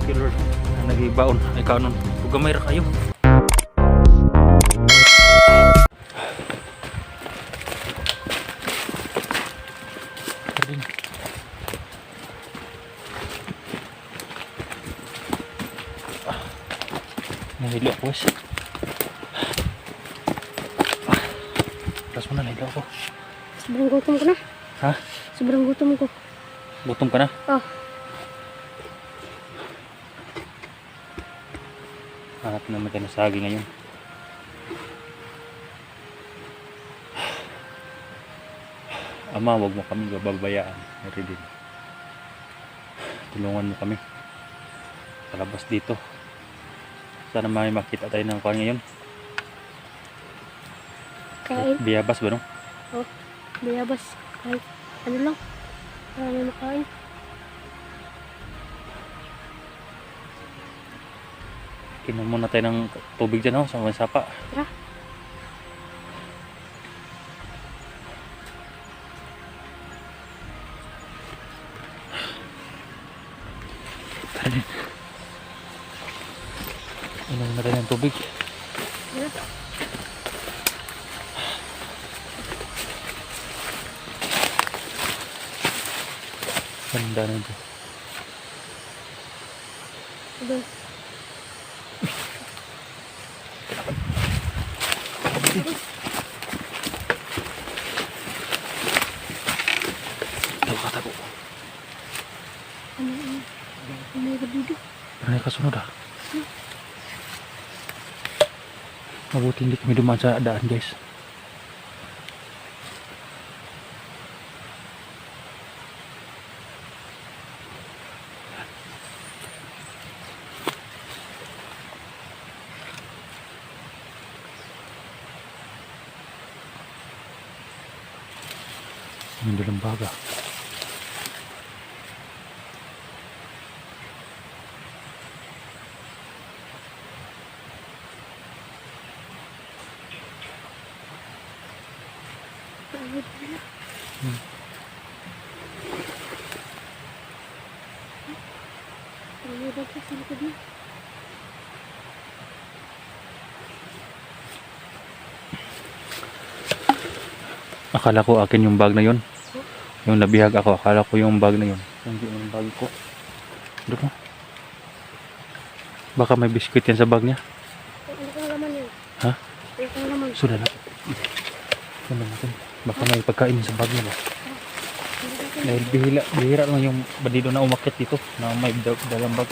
Killer na nagibaon ay kanon gamay ra kayo. Nahilo ako guys. Tapos mo na nahilo ako. Sobrang gutom ko na. Ha? Sobrang gutom ko. Gutom ka na? Oh. Hanap naman tayo ng saging ngayon. Ama, wag mo kami babayaan. Meron. Tulungan mo kami. Palabas dito. Sana may makita tayo ng kuwan ngayon. Kain. Biyabas ba no? Oh. Bayabas. Kahit ano lang. Para may makain. Kinom muna tayo ng tubig dyan sa mga sapa. Tara. Inom na tayo ng tubig. Tara. Ganda na ito. Ito. Tago. Ano? May kadudo. Ano yung kasunod Mabuti hindi kami dumaan sa daan guys. Ang dalang baga. May bagay sa likod mo. Akala ko akin yung bag na yun. Yung nabihag ako, akala ko yung bag na yun. Hindi yung bag ko. Ano mo? Baka may biskuit yan sa bag niya. Ano kang laman yun? Ha? Ano kang laman? Sudah na. Ano natin? Baka may pagkain sa bag niya ba? Dahil bihira lang yung bandido na umakyat dito na may dalang bag.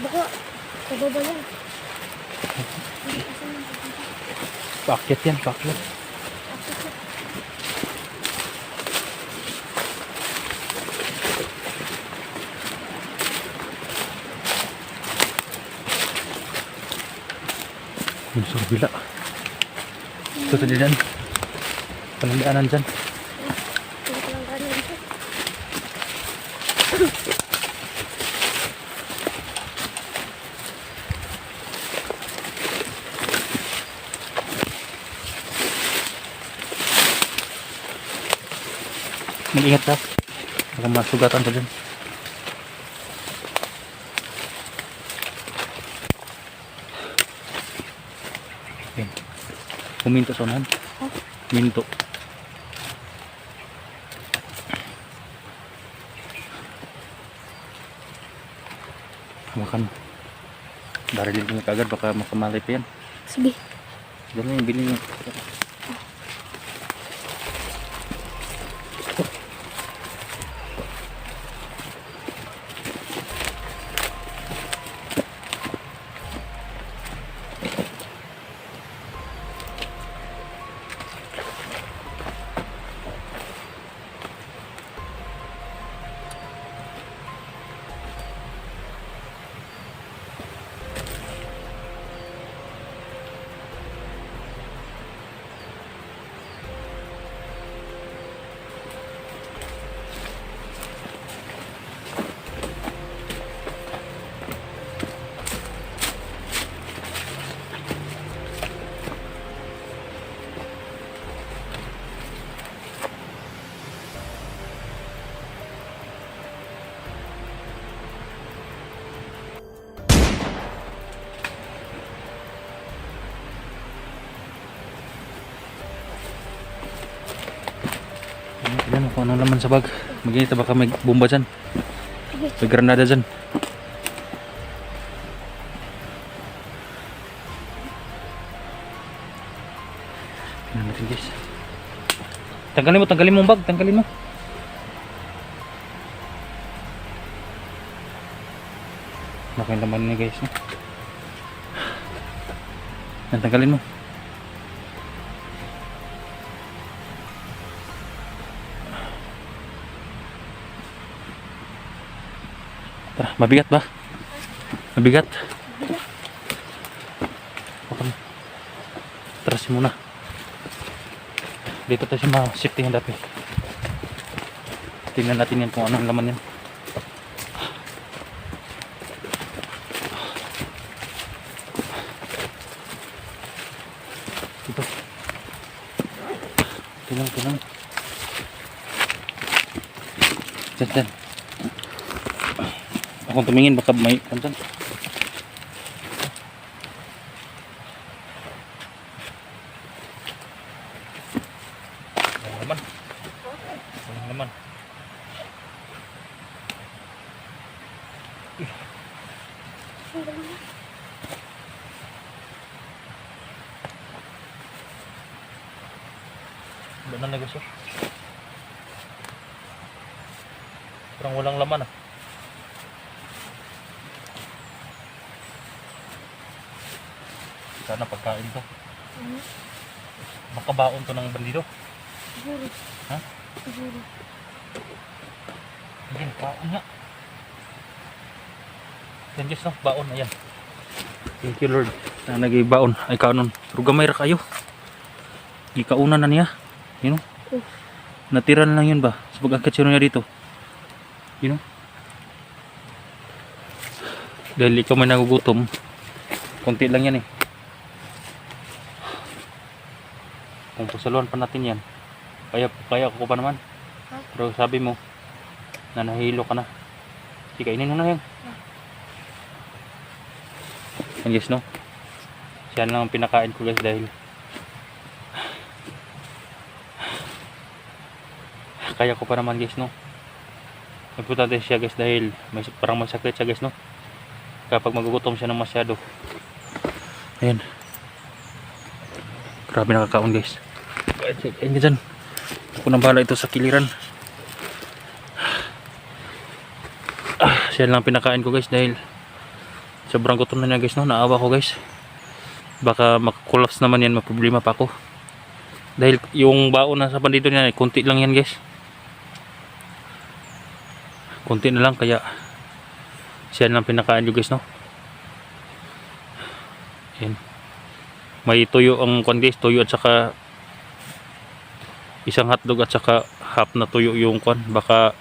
Baka, kababa yan. Paakyat yan, paakyat. Yung surbila. Ito sa dyan. Palandianan dyan. Mag-ingat ka. Baka masugatan ka dyan. Yan. Huminto sa unahan. Minto. Makan. Darilin mo kagad baka makamalay pa yan. Sige. Ganun yung bilhin mo. kung anong laman sa bag. Mag-init baka may bomba dyan. Sige. May granada dyan. Tingnan natin guys. Tanggalin mo ang bag, tanggalin mo. Nakin naman niya guys. No? Yan, tanggalin mo. Tara, mabigat ba? Mabigat. Okay. Tarasin muna. Dito tayo sa safety hand up eh. Tingnan natin yan kung anong laman yan. Dito. Tingnan. Diyan. Akong tumingin baka may kansan. Naman. Ba na negosyo? Parang walang laman ah. Sana pagkain to. Baka baon to ng bandido. Siguro. Ha? Siguro. Ayan, baon nga. Yan Diyos no, baon. Ayan. Thank you Lord. Na nag-baon. Ay kanon. Pero gamay ra kayo. Ikauna na niya. You know? Natira na lang yun ba? Sa pag-akit siya niya dito. You know? Dahil ikaw may nagugutom. Konti lang yan eh. Kung pasaluan pa natin yan, kaya ko pa naman. Pero sabi mo na nahilo ka na. Sige, kainin mo na yan. And guys no, siya lang ang pinakain ko guys dahil kaya ko pa naman guys no. Importante siya guys dahil parang masakit siya guys no kapag magugutom siya ng masyado. Ayan, grabe nakakaon guys. Ayan dyan, ako nang bahala ito sa kiliran. Siya lang pinakain ko guys dahil sobrang gutom na niya guys no. Naawa ko guys, baka mag-collapse naman yan, maproblema pa ako dahil yung baon na sa bandido niya konti lang yan guys, konti na lang, kaya siya lang pinakain ko guys no. Ayan, may tuyo ang kwan guys, tuyo at saka isang hotdog at saka half na tuyo yung kwan. Baka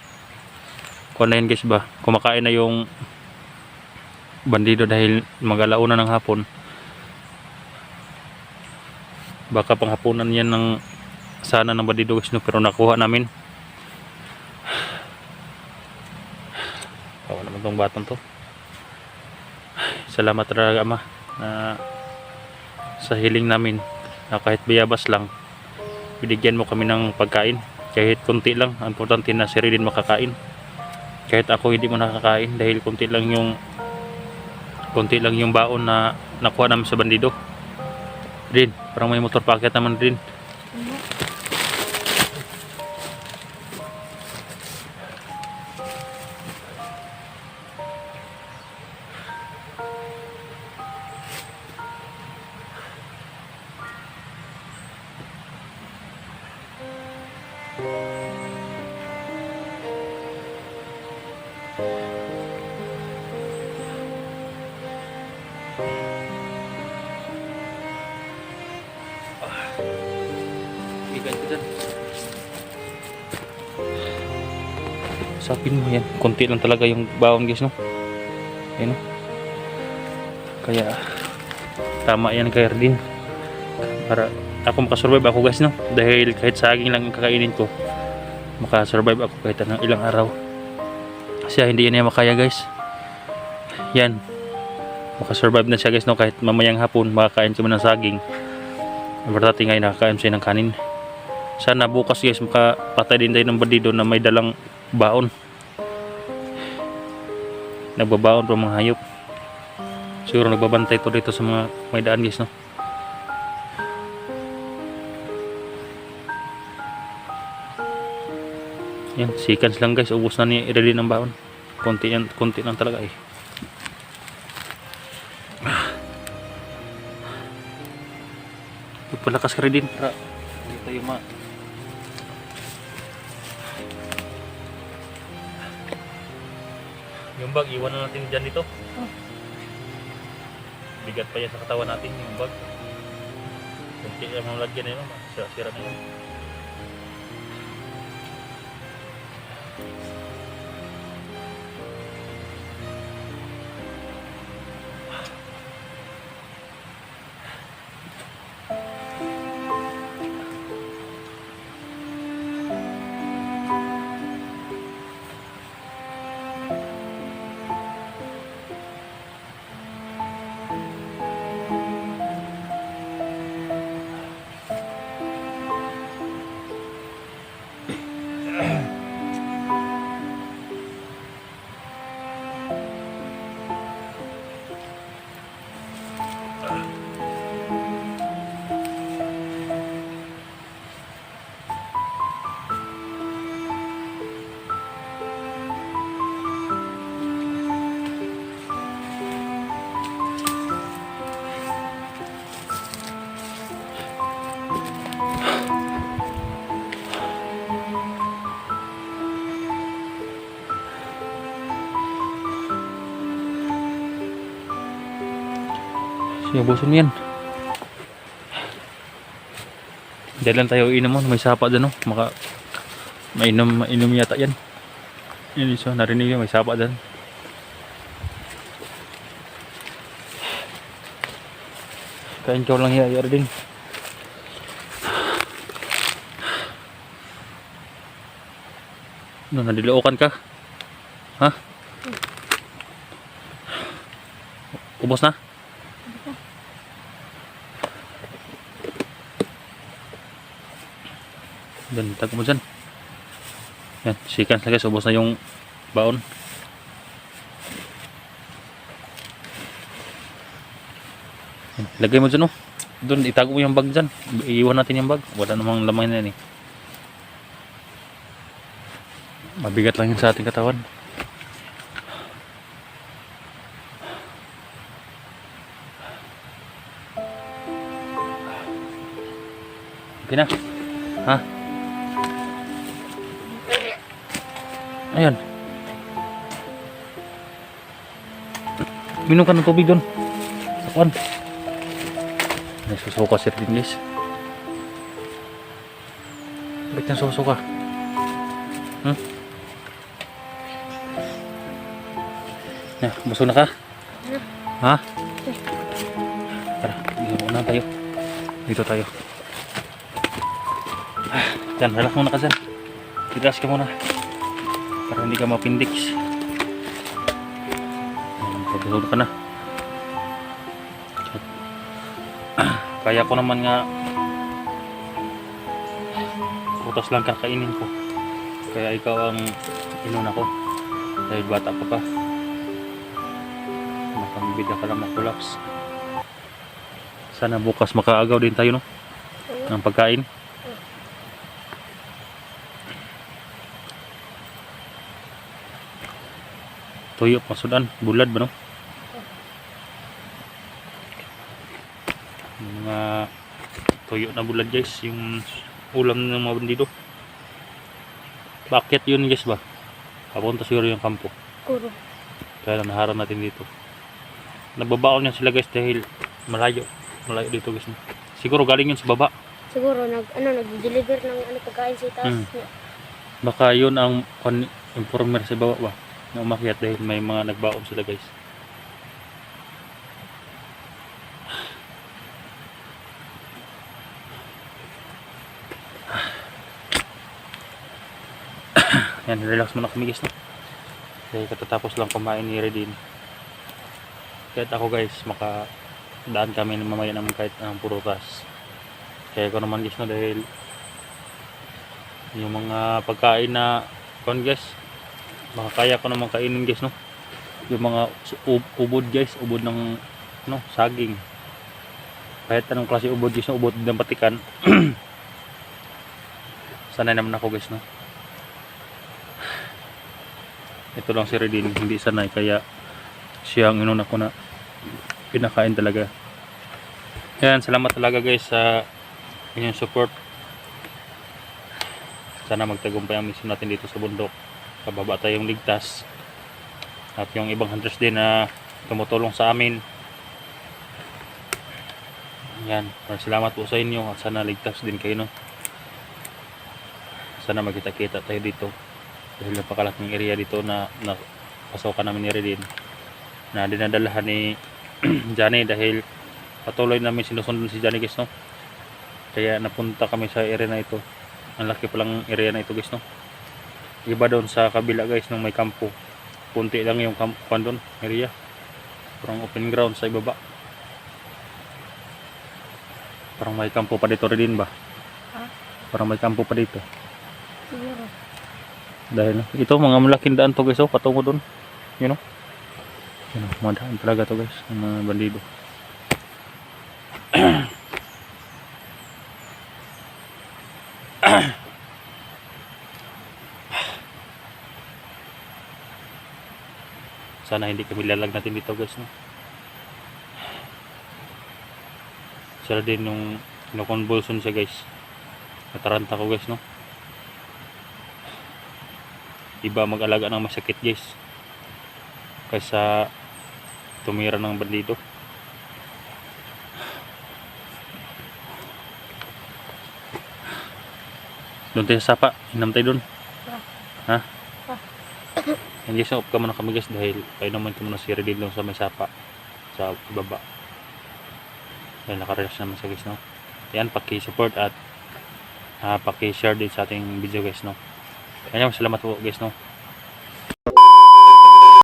kwan na yan guys ba, kumakain na yung bandido dahil mag-alauna ng hapon. Baka panghapunan yan ng sana ng bandido guys no, pero nakuha namin. Kawa naman tong batang to. Salamat talaga ama na sa hiling namin na kahit bayabas lang binigyan mo kami ng pagkain, kahit konti lang. Ang importante na si Ridin makakain, kahit ako hindi mo nakakain dahil konti lang yung baon na nakuha namin sa bandido. Rin, parang may motor packet naman Rin. Bigat ko dyan. Sapin mo yan, konti lang talaga yung baon guys no. Ayun no. Kaya tama yan kay Ardin para ako makasurvive ako guys no, dahil kahit saging lang ang kakainin ko makasurvive ako kahit ng ilang araw. Siya hindi niya makaya guys. Yan, makasurvive na siya guys no, kahit mamayang hapon makakain kami ng saging. Importante ngayon nakakain siya ng kanin. Sana bukas guys makapatay din tayo ng bandido na may dalang baon. Nagbabaon pa mga hayop. Siguro nagbabantay to dito sa mga may daan guys, no? Yan, seconds lang guys, ubos na ni Redin ng baon. Konti lang talaga eh. Palakas ka Redin para hindi tayo yung bag, iwan na natin dyan dito. Bigat pa yan sa katawan natin yung bag. Kunti lang ang lagyan na yun, sira na yun. Sinubusin mo yan. Dahil lang tayo inom mo. May sapa dyan, no? Mainom yata yan. Yun iso. Narinig yun. May sapa dyan. Kain ka lang hiyayari din. No, nadilookan ka? Ha? Ubos na? Dan tago mo dyan. Yan, sikan na guys, ubos na yung baon. Yan, lagay mo dyan, oh. Doon, itago mo yung bag dyan. Iiwan natin yung bag. Wala namang laman yan eh. Mabigat lang yun sa ating katawan. Okay na? Ha? Ayan. Minum ka ng tubig doon. Sa kuwan. May susuka sir din guys. Ba't yung susuka? Busog na ka? Ha? Tara, dito na tayo. Dito tayo. Yan, relax muna ka dyan. Relax ka muna. Para hindi ka mapindik. Pagkasod ka na. Kaya ko naman nga putas lang kakainin ko. Kaya ikaw ang inuna ko. Dahil bata pa pa. Nakambida ka lang makulaps. Sana bukas makaagaw din tayo, no? Ng pagkain. Tuyo pasudan, bulad ba, no? Mga tuyo na bulad guys, yung ulam ng mga bandido. Bakit yun guys ba? Papunta siguro yung kampo. Kuro. Kaya naharap natin dito. Nagbabaon yan sila guys dahil malayo dito guys. Siguro galing yun sa baba. Siguro nag-deliver ng pagkain sa taas. Baka yun ang informer sa baba ba? Na umakyat dahil may mga nagbaon sila guys. Yan, relax muna kami guys, no? Dahil katatapos lang kumain ni Redin. Kahit ako guys, makadaan kami ng mamaya naman kahit ng purutas. Kaya ko naman guys, no? Dahil yung mga pagkain na kon guys, makakaya ko naman kainin guys, no? Yung mga ubod guys, ubod ng no, saging. Kahit anong klase ubod guys, no? Ubod ng patikan. Sanay naman ako guys, no? Ito lang si Redin, hindi sanay, kaya siya ang inuna ko na pinakain talaga. Yan, salamat talaga guys sa inyong support. Sana magtagumpay ang mission natin dito sa bundok. Pababa tayong ligtas. At yung ibang hunters din na tumutulong sa amin. Yan, salamat po sa inyo at sana ligtas din kayo, no? Sana magkita-kita tayo dito. Dahil napakalaking area dito na pasokan namin ni Redin. Na dinadalahan ni Johnny dahil patuloy namin sinusundan si Johnny guys, no? Kaya napunta kami sa area na ito. Ang laki palang area na ito guys, no? Iba doon sa kabila guys nung may kampo. Kunti lang yung kampo doon, area. Parang open ground sa ibaba. Parang may kampo pa dito rin ba? Ha? Parang may kampo pa dito. Siguro. Dahil ito mga malaking daan to guys, oh, patungo doon. You know? Yun, mga daan talaga to guys, ng mga bandido. Sana hindi kami lalag natin dito guys, no? Sila din yung kinukonvulsion siya guys. Nataranta ko guys, no? Iba mag-alaga ng masakit guys kaysa tumira ng bandido. Doon tayo sa sapa, hinam tayo doon. Ha? Hindi sa up ka muna kami guys dahil kayo naman ko muna si Redin doon sa may sapa sa baba. Dahil nakarelax naman sa guys, no? Yan, paki-support at paki-share din sa ating video guys, no? Kaya salamat po guys, no?